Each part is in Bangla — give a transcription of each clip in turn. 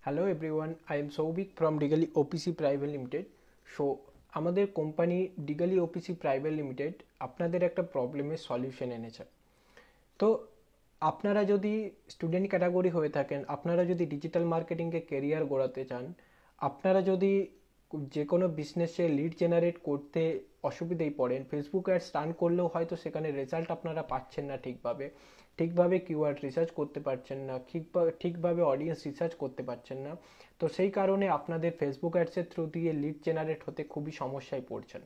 Hello everyone, I am Souvik from Digally OPC Private Limited. So আমাদের company Digally OPC Private Limited আপনাদের একটা প্রবলেমের সলিউশন এনেছে। তো আপনারা যদি স্টুডেন্ট ক্যাটাগরি হয়ে থাকেন, আপনারা যদি ডিজিটাল মার্কেটিংয়ে কেরিয়ার গড়াতে চান, আপনারা যদি যে কোনো বিজনেসে লিড জেনারেট করতে অসুবিধায় পড়েন, ফেসবুক অ্যাডস রান করলেও হয়তো সেখানে রেজাল্ট আপনারা পাচ্ছেন না ঠিকভাবে কিওয়ার্ড রিসার্চ করতে পারছেন না, ঠিকভাবে অডিয়েন্স রিসার্চ করতে পারছেন না, তো সেই কারণে আপনাদের ফেসবুক অ্যাডসের থ্রু দিয়ে লিড জেনারেট হতে খুবই সমস্যায় পড়ছেন।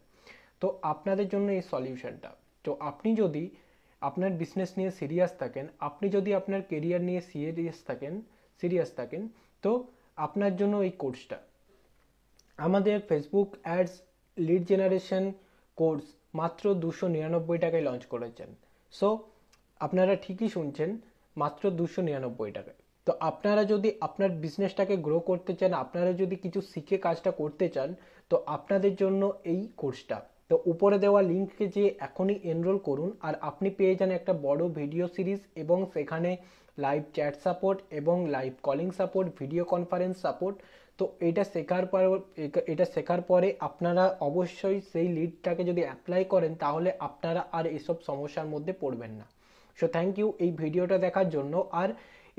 তো আপনাদের জন্য এই সলিউশনটা। তো আপনি যদি আপনার বিজনেস নিয়ে সিরিয়াস থাকেন, আপনি যদি আপনার কেরিয়ার নিয়ে সিরিয়াস থাকেন, তো আপনার জন্য এই কোর্সটা। আমাদের Facebook ads lead generation course মাত্র 299 টাকায় লঞ্চ করেছেন। সো আপনারা ঠিকই শুনছেন, মাত্র 299 টাকায়। তো আপনারা যদি আপনার বিজনেসটাকে গ্রো করতে চান, আপনারা যদি কিছু শিখে কাজটা করতে চান, তো আপনাদের জন্য এই কোর্সটা। তো উপরে দেওয়া লিঙ্কে যে এখনই এনরোল করুন, আর আপনি পেয়ে যান একটা বড় ভিডিও সিরিজ এবং সেখানে লাইভ চ্যাট সাপোর্ট এবং live calling support, video conference support. তো এটা শেখার পরে আপনারা অবশ্যই সেই লিডটাকে যদি অ্যাপ্লাই করেন, তাহলে আপনারা আর এসব সমস্যার মধ্যে পড়বেন না। সো থ্যাংক ইউ এই ভিডিওটা দেখার জন্য। আর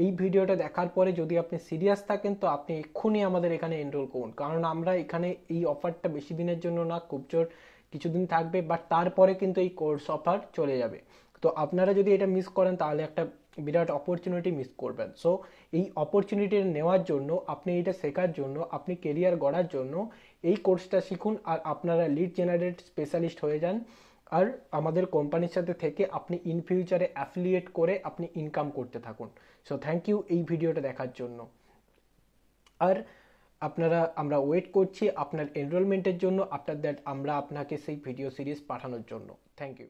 এই ভিডিওটা দেখার পরে যদি আপনি সিরিয়াস থাকেন, তো আপনি এক্ষুনি আমাদের এখানে এনরোল করুন, কারণ আমরা এখানে এই অফারটা বেশি দিনের জন্য না, খুব জোর কিছুদিন থাকবে, বাট তারপরে কিন্তু এই কোর্স অফার চলে যাবে। তো আপনারা যদি এটা মিস করেন, তাহলে একটা বিরাট অপরচুনিটি মিস করবেন। সো এই অপরচুনিটি নেওয়ার জন্য, আপনি এটা শেখার জন্য, আপনি কেরিয়ার গড়ার জন্য এই কোর্সটা শিখুন, আর আপনারা লিড জেনারেট স্পেশালিস্ট হয়ে যান। আর আমাদের কোম্পানির সাথে থেকে আপনি ইন ফিউচারে অ্যাফিলিয়েট করে আপনি ইনকাম করতে থাকুন। সো থ্যাংক ইউ এই ভিডিওটা দেখার জন্য। আর আমরা ওয়েট করছি আপনার এনরোলমেন্টের জন্য, আফটার দ্যাট আমরা আপনাকে সেই ভিডিও সিরিজ পাঠানোর জন্য। Thank you.